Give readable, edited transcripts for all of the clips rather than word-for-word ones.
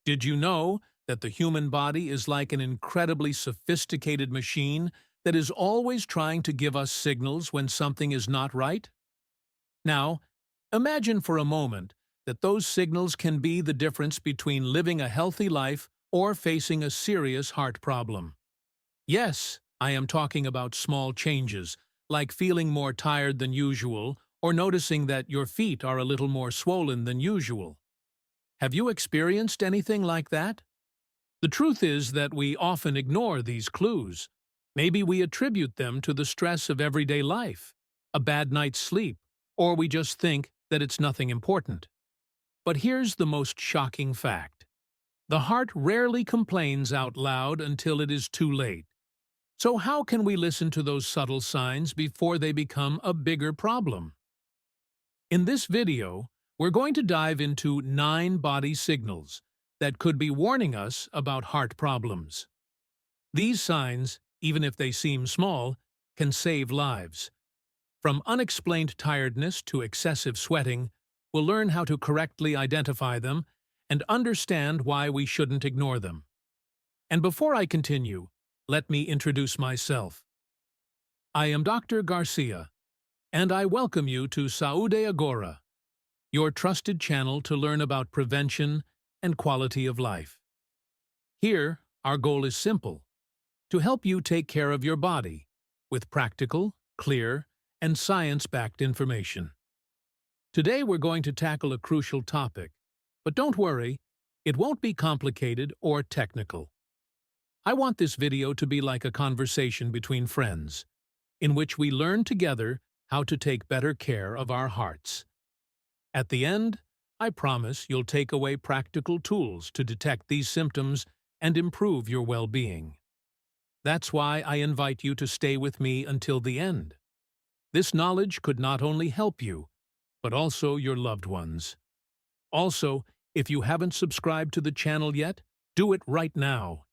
Did you know that the human body is like an incredibly sophisticated machine that is always trying to give us signals when something is not right? Now, imagine for a moment that those signals can be the difference between living a healthy life or facing a serious heart problem. Yes, I am talking about small changes, like feeling more tired than usual or noticing that your feet are a little more swollen than usual. Have you experienced anything like that? The truth is that we often ignore these clues. Maybe we attribute them to the stress of everyday life, a bad night's sleep, or we just think that it's nothing important. But here's the most shocking fact. The heart rarely complains out loud until it is too late. So how can we listen to those subtle signs before they become a bigger problem? In this video, we're going to dive into 9 body signals that could be warning us about heart problems. These signs, even if they seem small, can save lives. From unexplained tiredness to excessive sweating, we'll learn how to correctly identify them and understand why we shouldn't ignore them. And before I continue, let me introduce myself. I am Dr. Garcia, and I welcome you to Saúde Agora, your trusted channel to learn about prevention and quality of life. Here, our goal is simple: to help you take care of your body with practical, clear, and science-backed information. Today we're going to tackle a crucial topic, but don't worry, it won't be complicated or technical. I want this video to be like a conversation between friends, in which we learn together how to take better care of our hearts. At the end, I promise you'll take away practical tools to detect these symptoms and improve your well-being. That's why I invite you to stay with me until the end. This knowledge could not only help you, but also your loved ones. Also, if you haven't subscribed to the channel yet, do it right now.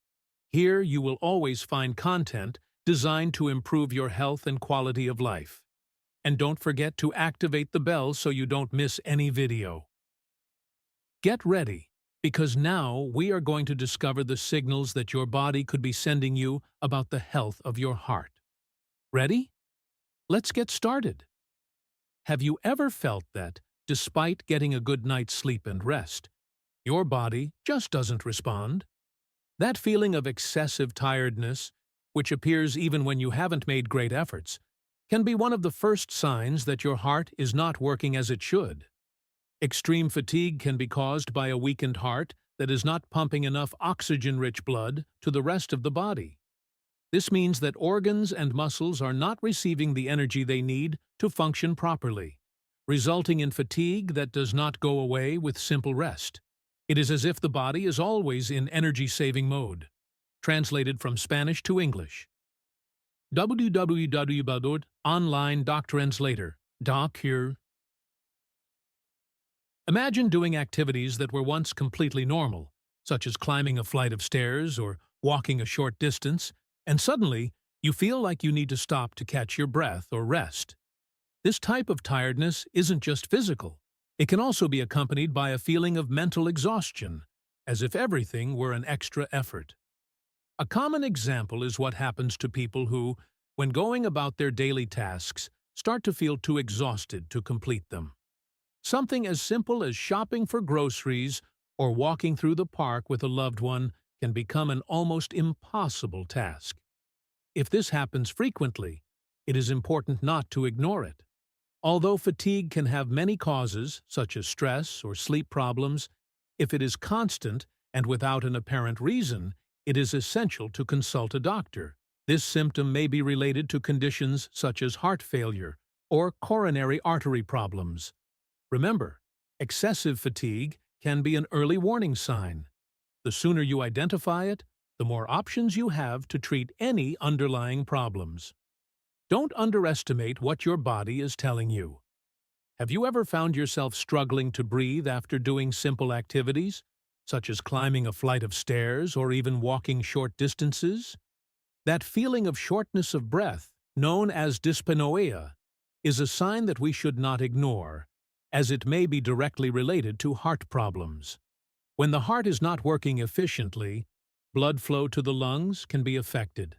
Here you will always find content designed to improve your health and quality of life. And don't forget to activate the bell so you don't miss any video. Get ready, because now we are going to discover the signals that your body could be sending you about the health of your heart. Ready? Let's get started. Have you ever felt that, despite getting a good night's sleep and rest, your body just doesn't respond? That feeling of excessive tiredness, which appears even when you haven't made great efforts, can be one of the first signs that your heart is not working as it should. Extreme fatigue can be caused by a weakened heart that is not pumping enough oxygen-rich blood to the rest of the body. This means that organs and muscles are not receiving the energy they need to function properly, resulting in fatigue that does not go away with simple rest. It is as if the body is always in energy-saving mode. Translated from Spanish to English. www.online.translator. Doc here. Imagine doing activities that were once completely normal, such as climbing a flight of stairs or walking a short distance, and suddenly you feel like you need to stop to catch your breath or rest. This type of tiredness isn't just physical. It can also be accompanied by a feeling of mental exhaustion, as if everything were an extra effort. A common example is what happens to people who, when going about their daily tasks, start to feel too exhausted to complete them. Something as simple as shopping for groceries or walking through the park with a loved one can become an almost impossible task. If this happens frequently, it is important not to ignore it. Although fatigue can have many causes, such as stress or sleep problems, if it is constant and without an apparent reason, it is essential to consult a doctor. This symptom may be related to conditions such as heart failure or coronary artery problems. Remember, excessive fatigue can be an early warning sign. The sooner you identify it, the more options you have to treat any underlying problems. Don't underestimate what your body is telling you. Have you ever found yourself struggling to breathe after doing simple activities, such as climbing a flight of stairs or even walking short distances? That feeling of shortness of breath, known as dyspnea, is a sign that we should not ignore, as it may be directly related to heart problems. When the heart is not working efficiently, blood flow to the lungs can be affected.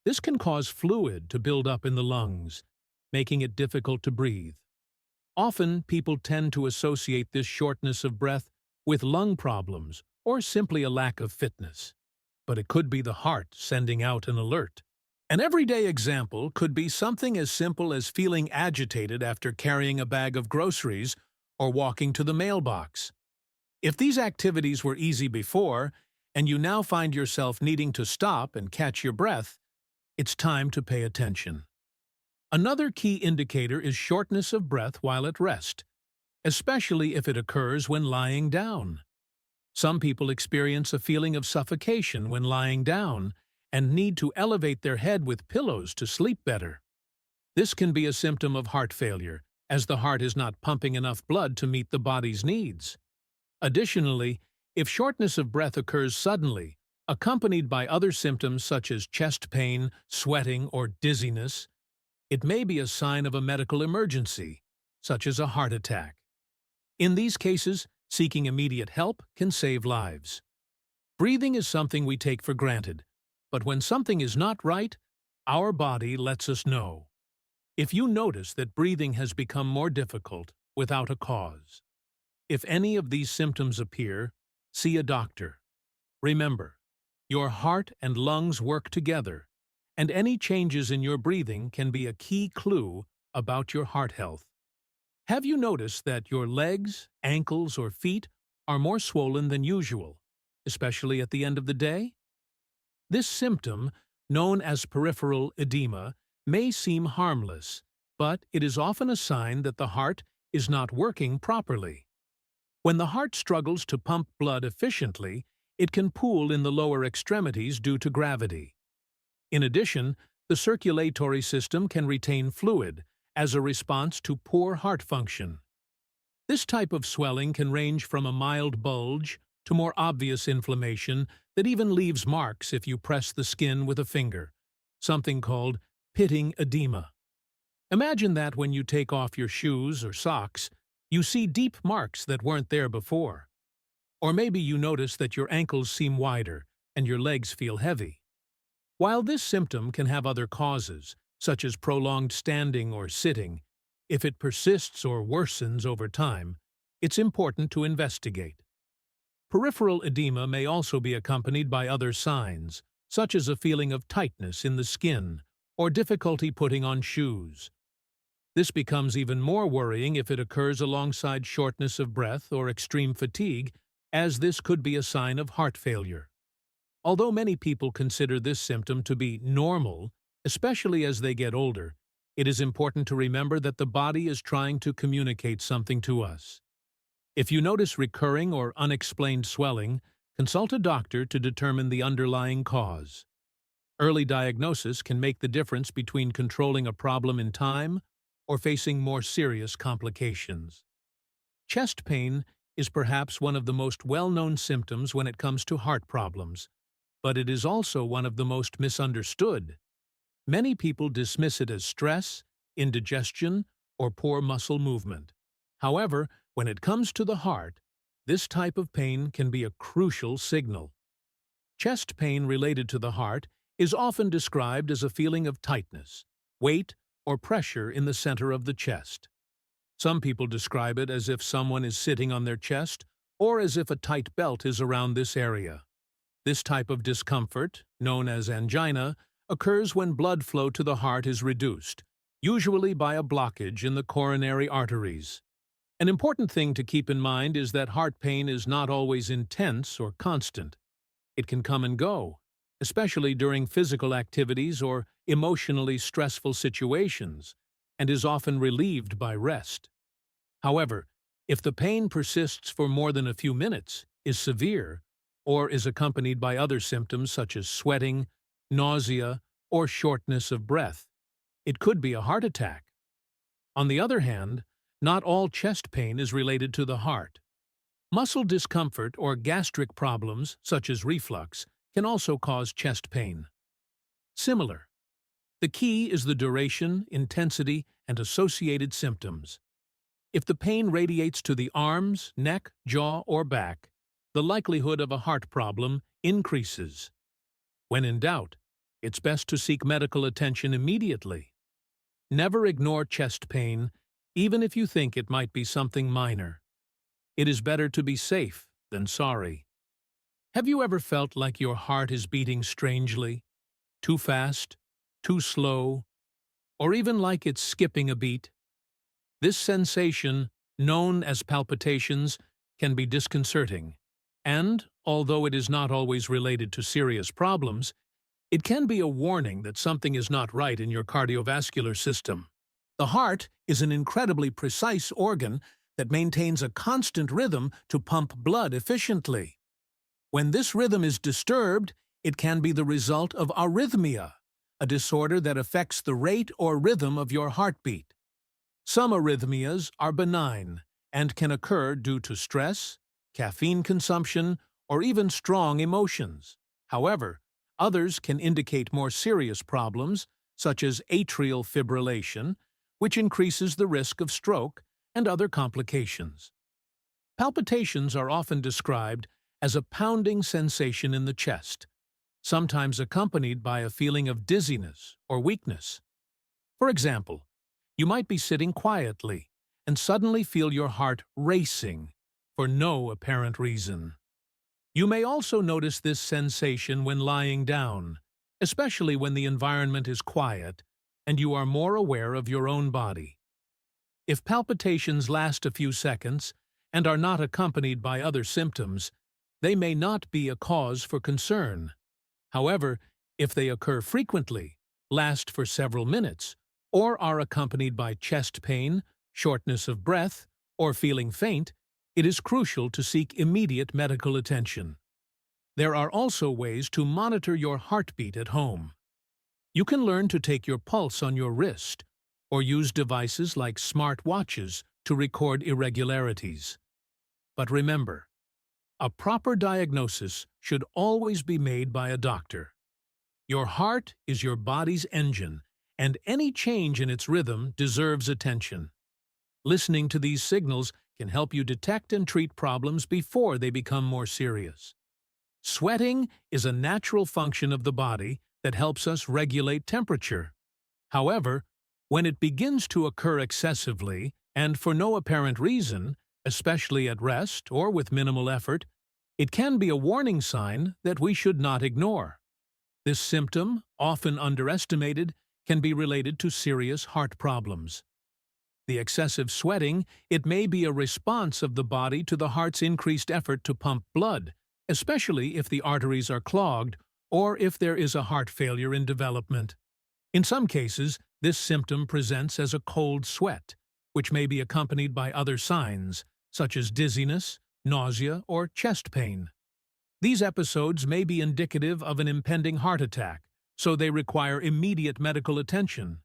This can cause fluid to build up in the lungs, making it difficult to breathe. Often, people tend to associate this shortness of breath with lung problems or simply a lack of fitness. But it could be the heart sending out an alert. An everyday example could be something as simple as feeling agitated after carrying a bag of groceries or walking to the mailbox. If these activities were easy before, and you now find yourself needing to stop and catch your breath, it's time to pay attention. Another key indicator is shortness of breath while at rest, especially if it occurs when lying down. Some people experience a feeling of suffocation when lying down and need to elevate their head with pillows to sleep better. This can be a symptom of heart failure, as the heart is not pumping enough blood to meet the body's needs. Additionally, if shortness of breath occurs suddenly, accompanied by other symptoms such as chest pain, sweating, or dizziness, it may be a sign of a medical emergency, such as a heart attack. In these cases, seeking immediate help can save lives. Breathing is something we take for granted, but when something is not right, our body lets us know. If you notice that breathing has become more difficult without a cause, if any of these symptoms appear, see a doctor. Remember, your heart and lungs work together, and any changes in your breathing can be a key clue about your heart health. Have you noticed that your legs, ankles, or feet are more swollen than usual, especially at the end of the day? This symptom, known as peripheral edema, may seem harmless, but it is often a sign that the heart is not working properly. When the heart struggles to pump blood efficiently, it can pool in the lower extremities due to gravity. In addition, the circulatory system can retain fluid as a response to poor heart function. This type of swelling can range from a mild bulge to more obvious inflammation that even leaves marks if you press the skin with a finger, something called pitting edema. Imagine that when you take off your shoes or socks, you see deep marks that weren't there before. Or maybe you notice that your ankles seem wider and your legs feel heavy. While this symptom can have other causes, such as prolonged standing or sitting, if it persists or worsens over time, it's important to investigate. Peripheral edema may also be accompanied by other signs, such as a feeling of tightness in the skin or difficulty putting on shoes. This becomes even more worrying if it occurs alongside shortness of breath or extreme fatigue, as this could be a sign of heart failure. Although many people consider this symptom to be normal, especially as they get older, it is important to remember that the body is trying to communicate something to us. If you notice recurring or unexplained swelling, consult a doctor to determine the underlying cause. Early diagnosis can make the difference between controlling a problem in time or facing more serious complications. Chest pain is perhaps one of the most well-known symptoms when it comes to heart problems, but it is also one of the most misunderstood. Many people dismiss it as stress, indigestion, or poor muscle movement. However, when it comes to the heart, this type of pain can be a crucial signal. Chest pain related to the heart is often described as a feeling of tightness, weight, or pressure in the center of the chest. Some people describe it as if someone is sitting on their chest or as if a tight belt is around this area. This type of discomfort, known as angina, occurs when blood flow to the heart is reduced, usually by a blockage in the coronary arteries. An important thing to keep in mind is that heart pain is not always intense or constant. It can come and go, especially during physical activities or emotionally stressful situations, and is often relieved by rest. However, if the pain persists for more than a few minutes, is severe, or is accompanied by other symptoms such as sweating, nausea, or shortness of breath, it could be a heart attack. On the other hand, not all chest pain is related to the heart. Muscle discomfort or gastric problems, such as reflux, can also cause chest pain. Similar. The key is the duration, intensity, and associated symptoms. If the pain radiates to the arms, neck, jaw, or back, the likelihood of a heart problem increases. When in doubt, it's best to seek medical attention immediately. Never ignore chest pain, even if you think it might be something minor. It is better to be safe than sorry. Have you ever felt like your heart is beating strangely? Too fast? Too slow? Or even like it's skipping a beat? This sensation, known as palpitations, can be disconcerting. And, although it is not always related to serious problems, it can be a warning that something is not right in your cardiovascular system. The heart is an incredibly precise organ that maintains a constant rhythm to pump blood efficiently. When this rhythm is disturbed, it can be the result of arrhythmia, a disorder that affects the rate or rhythm of your heartbeat. Some arrhythmias are benign and can occur due to stress, caffeine consumption, or even strong emotions. However, others can indicate more serious problems, such as atrial fibrillation, which increases the risk of stroke and other complications. Palpitations are often described as a pounding sensation in the chest, sometimes accompanied by a feeling of dizziness or weakness. For example, you might be sitting quietly and suddenly feel your heart racing for no apparent reason. You may also notice this sensation when lying down, especially when the environment is quiet and you are more aware of your own body. If palpitations last a few seconds and are not accompanied by other symptoms, they may not be a cause for concern. However, if they occur frequently, last for several minutes, or are accompanied by chest pain, shortness of breath, or feeling faint, it is crucial to seek immediate medical attention. There are also ways to monitor your heartbeat at home. You can learn to take your pulse on your wrist, or use devices like smart watches to record irregularities. But remember, a proper diagnosis should always be made by a doctor. Your heart is your body's engine, and any change in its rhythm deserves attention. Listening to these signals can help you detect and treat problems before they become more serious. Sweating is a natural function of the body that helps us regulate temperature. However, when it begins to occur excessively and for no apparent reason, especially at rest or with minimal effort, it can be a warning sign that we should not ignore. This symptom, often underestimated, can be related to serious heart problems. The excessive sweating, it may be a response of the body to the heart's increased effort to pump blood, especially if the arteries are clogged or if there is a heart failure in development. In some cases, this symptom presents as a cold sweat, which may be accompanied by other signs, such as dizziness, nausea, or chest pain. These episodes may be indicative of an impending heart attack, so they require immediate medical attention.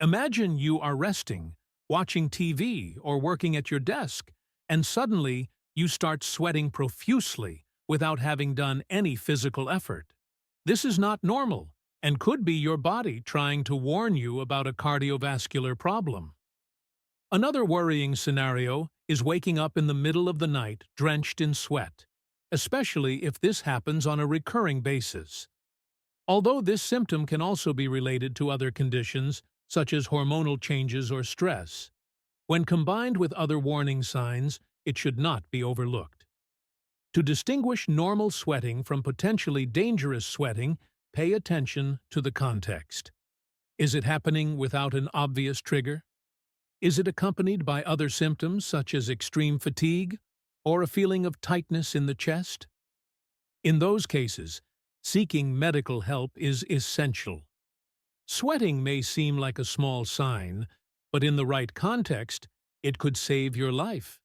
Imagine you are resting, watching TV, or working at your desk, and suddenly you start sweating profusely without having done any physical effort. This is not normal and could be your body trying to warn you about a cardiovascular problem. Another worrying scenario is waking up in the middle of the night drenched in sweat, especially if this happens on a recurring basis. Although this symptom can also be related to other conditions, such as hormonal changes or stress, when combined with other warning signs, it should not be overlooked. To distinguish normal sweating from potentially dangerous sweating, pay attention to the context. Is it happening without an obvious trigger? Is it accompanied by other symptoms such as extreme fatigue or a feeling of tightness in the chest? In those cases, seeking medical help is essential. Sweating may seem like a small sign, but in the right context, it could save your life.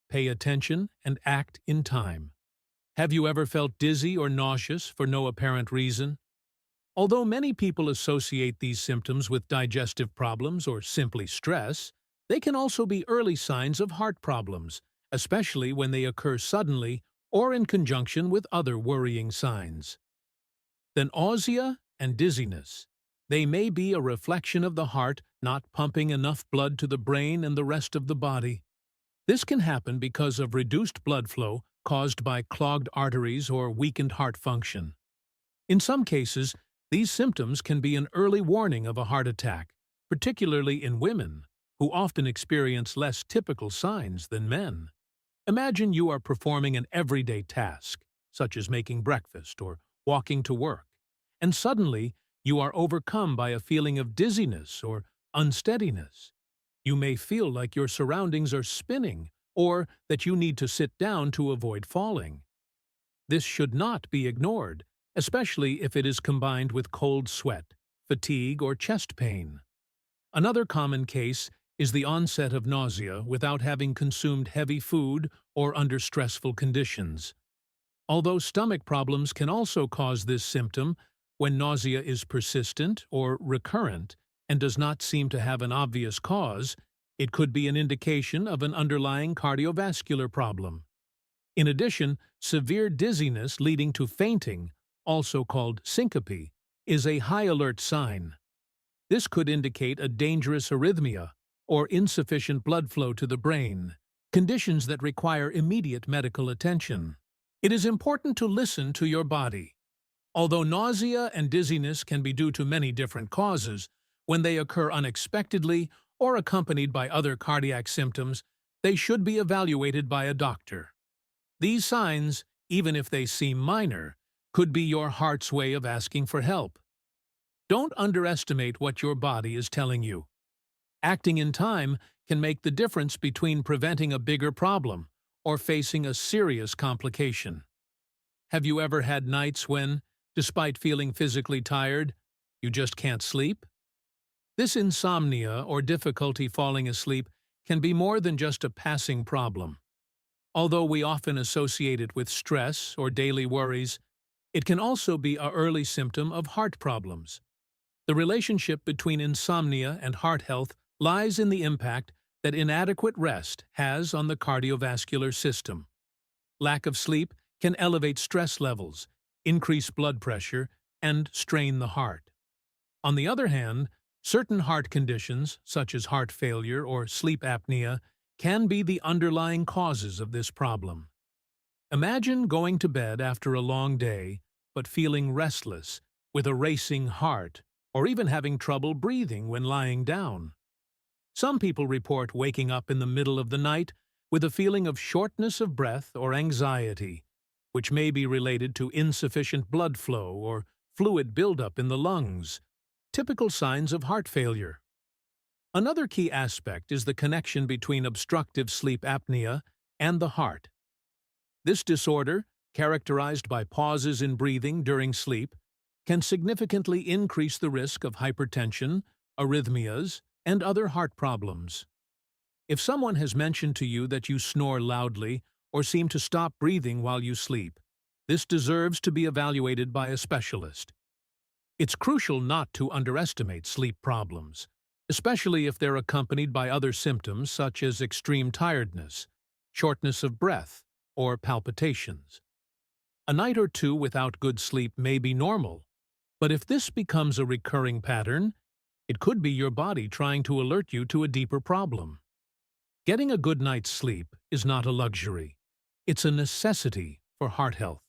Pay attention and act in time. Have you ever felt dizzy or nauseous for no apparent reason? Although many people associate these symptoms with digestive problems or simply stress, they can also be early signs of heart problems, especially when they occur suddenly or in conjunction with other worrying signs. Then nausea and dizziness. They may be a reflection of the heart not pumping enough blood to the brain and the rest of the body. This can happen because of reduced blood flow caused by clogged arteries or weakened heart function. In some cases, these symptoms can be an early warning of a heart attack, particularly in women, who often experience less typical signs than men. Imagine you are performing an everyday task, such as making breakfast or walking to work, and suddenly you are overcome by a feeling of dizziness or unsteadiness. You may feel like your surroundings are spinning or that you need to sit down to avoid falling. This should not be ignored, especially if it is combined with cold sweat, fatigue, or chest pain. Another common case is the onset of nausea without having consumed heavy food or under stressful conditions. Although stomach problems can also cause this symptom, when nausea is persistent or recurrent and does not seem to have an obvious cause, it could be an indication of an underlying cardiovascular problem. In addition, severe dizziness leading to fainting, also called syncope, is a high-alert sign. This could indicate a dangerous arrhythmia or insufficient blood flow to the brain, conditions that require immediate medical attention. It is important to listen to your body. Although nausea and dizziness can be due to many different causes, when they occur unexpectedly or accompanied by other cardiac symptoms, they should be evaluated by a doctor. These signs, even if they seem minor, could be your heart's way of asking for help. Don't underestimate what your body is telling you. Acting in time can make the difference between preventing a bigger problem or facing a serious complication. Have you ever had nights when, despite feeling physically tired, you just can't sleep? This insomnia or difficulty falling asleep can be more than just a passing problem. Although we often associate it with stress or daily worries, it can also be an early symptom of heart problems. The relationship between insomnia and heart health lies in the impact that inadequate rest has on the cardiovascular system. Lack of sleep can elevate stress levels, increase blood pressure, and strain the heart. On the other hand, certain heart conditions, such as heart failure or sleep apnea, can be the underlying causes of this problem. Imagine going to bed after a long day, but feeling restless, with a racing heart, or even having trouble breathing when lying down. Some people report waking up in the middle of the night with a feeling of shortness of breath or anxiety, which may be related to insufficient blood flow or fluid buildup in the lungs, typical signs of heart failure. Another key aspect is the connection between obstructive sleep apnea and the heart. This disorder, characterized by pauses in breathing during sleep, can significantly increase the risk of hypertension, arrhythmias, and other heart problems. If someone has mentioned to you that you snore loudly or seem to stop breathing while you sleep, this deserves to be evaluated by a specialist. It's crucial not to underestimate sleep problems, especially if they're accompanied by other symptoms such as extreme tiredness, shortness of breath, or palpitations. A night or two without good sleep may be normal, but if this becomes a recurring pattern, it could be your body trying to alert you to a deeper problem. Getting a good night's sleep is not a luxury. It's a necessity for heart health.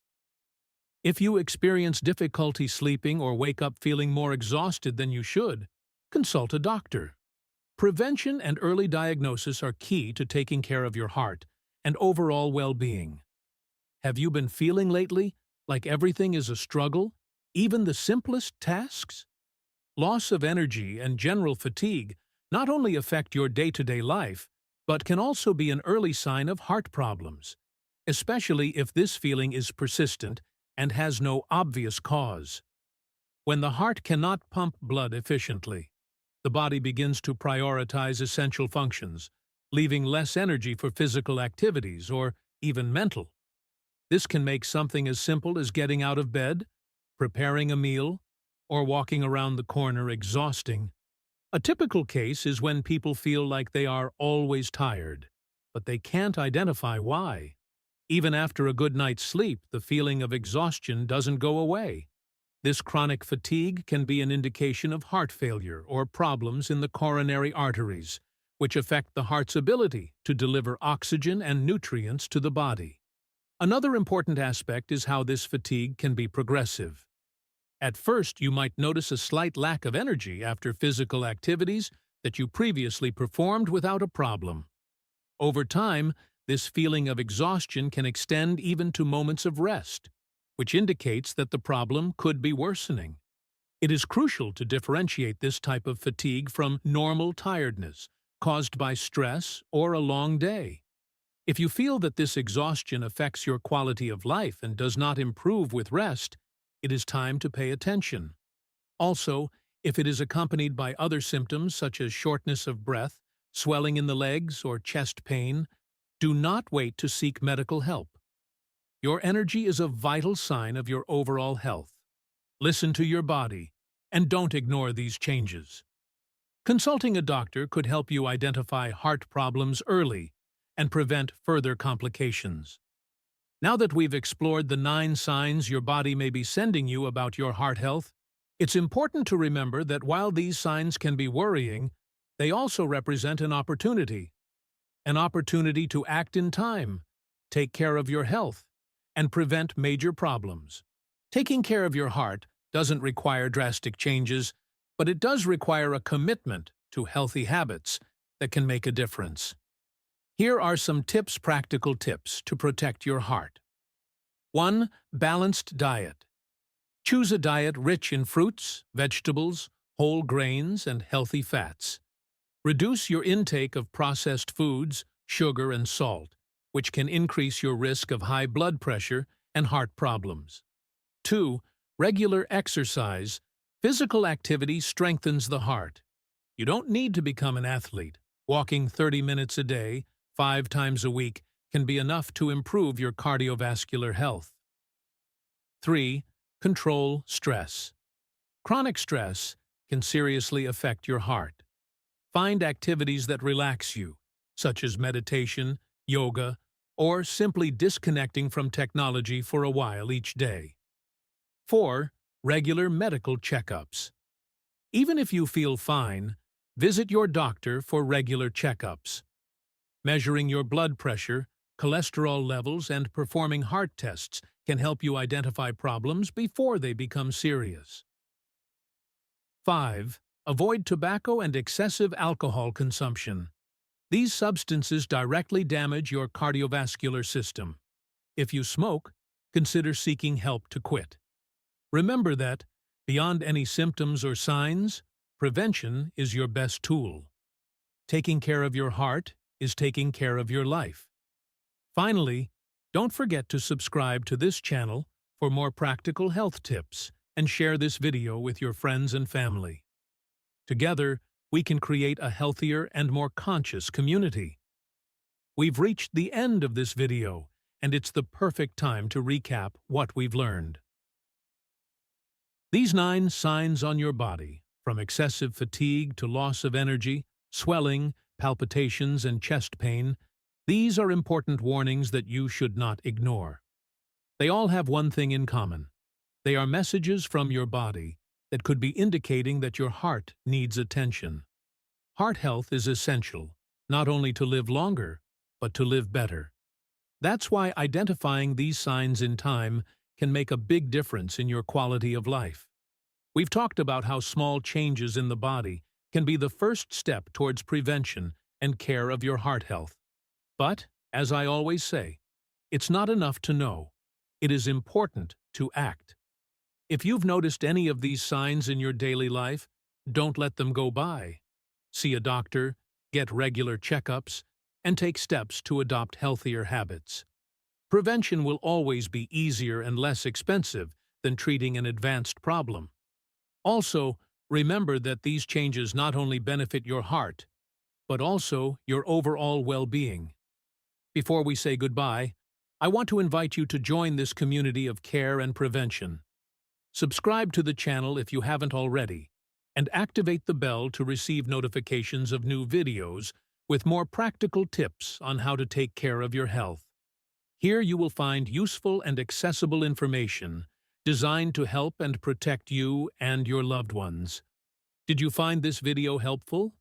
If you experience difficulty sleeping or wake up feeling more exhausted than you should, consult a doctor. Prevention and early diagnosis are key to taking care of your heart and overall well-being. Have you been feeling lately like everything is a struggle, even the simplest tasks? Loss of energy and general fatigue not only affect your day-to-day life, but can also be an early sign of heart problems, especially if this feeling is persistent and has no obvious cause. When the heart cannot pump blood efficiently, the body begins to prioritize essential functions, leaving less energy for physical activities or even mental. This can make something as simple as getting out of bed, preparing a meal, or walking around the corner exhausting. A typical case is when people feel like they are always tired, but they can't identify why. Even after a good night's sleep, the feeling of exhaustion doesn't go away. This chronic fatigue can be an indication of heart failure or problems in the coronary arteries, which affect the heart's ability to deliver oxygen and nutrients to the body. Another important aspect is how this fatigue can be progressive. At first, you might notice a slight lack of energy after physical activities that you previously performed without a problem. Over time, this feeling of exhaustion can extend even to moments of rest, which indicates that the problem could be worsening. It is crucial to differentiate this type of fatigue from normal tiredness caused by stress or a long day. If you feel that this exhaustion affects your quality of life and does not improve with rest, it is time to pay attention. Also, if it is accompanied by other symptoms such as shortness of breath, swelling in the legs, or chest pain, do not wait to seek medical help. Your energy is a vital sign of your overall health. Listen to your body, and don't ignore these changes. Consulting a doctor could help you identify heart problems early and prevent further complications. Now that we've explored the 9 signs your body may be sending you about your heart health, it's important to remember that while these signs can be worrying, they also represent an opportunity to act in time, take care of your health, and prevent major problems. Taking care of your heart doesn't require drastic changes, but it does require a commitment to healthy habits that can make a difference. Here are some practical tips to protect your heart. 1. Balanced diet. Choose a diet rich in fruits, vegetables, whole grains, and healthy fats. Reduce your intake of processed foods, sugar, and salt, which can increase your risk of high blood pressure and heart problems. 2. Regular exercise. Physical activity strengthens the heart. You don't need to become an athlete. Walking 30 minutes a day, 5 times a week, can be enough to improve your cardiovascular health. 3. Control stress. Chronic stress can seriously affect your heart. Find activities that relax you, such as meditation, yoga, or simply disconnecting from technology for a while each day. 4. Regular medical checkups. Even if you feel fine, visit your doctor for regular checkups. Measuring your blood pressure, cholesterol levels, and performing heart tests can help you identify problems before they become serious. 5. Avoid tobacco and excessive alcohol consumption. These substances directly damage your cardiovascular system. If you smoke, consider seeking help to quit. Remember that, beyond any symptoms or signs, prevention is your best tool. Taking care of your heart is taking care of your life. Finally, don't forget to subscribe to this channel for more practical health tips and share this video with your friends and family. Together, we can create a healthier and more conscious community. We've reached the end of this video, and it's the perfect time to recap what we've learned. These 9 signs on your body, from excessive fatigue to loss of energy, swelling, palpitations, and chest pain, these are important warnings that you should not ignore. They all have one thing in common. They are messages from your body that could be indicating that your heart needs attention. Heart health is essential, not only to live longer, but to live better. That's why identifying these signs in time can make a big difference in your quality of life. We've talked about how small changes in the body can be the first step towards prevention and care of your heart health. But, as I always say, it's not enough to know. It is important to act. If you've noticed any of these signs in your daily life, don't let them go by. See a doctor, get regular checkups, and take steps to adopt healthier habits. Prevention will always be easier and less expensive than treating an advanced problem. Also, remember that these changes not only benefit your heart, but also your overall well-being. Before we say goodbye, I want to invite you to join this community of care and prevention. Subscribe to the channel if you haven't already, and activate the bell to receive notifications of new videos with more practical tips on how to take care of your health. Here you will find useful and accessible information designed to help and protect you and your loved ones. Did you find this video helpful?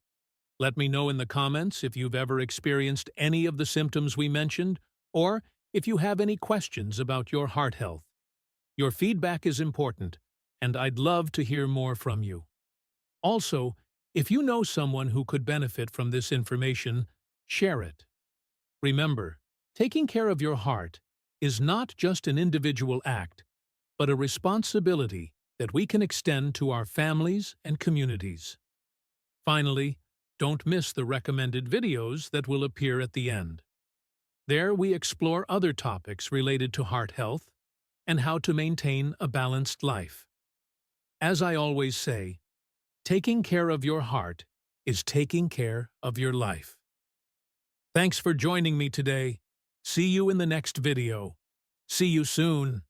Let me know in the comments if you've ever experienced any of the symptoms we mentioned, or if you have any questions about your heart health. Your feedback is important, and I'd love to hear more from you. Also, if you know someone who could benefit from this information, share it. Remember, taking care of your heart is not just an individual act, but a responsibility that we can extend to our families and communities. Finally, don't miss the recommended videos that will appear at the end. There we explore other topics related to heart health and how to maintain a balanced life. As I always say, taking care of your heart is taking care of your life. Thanks for joining me today. See you in the next video. See you soon.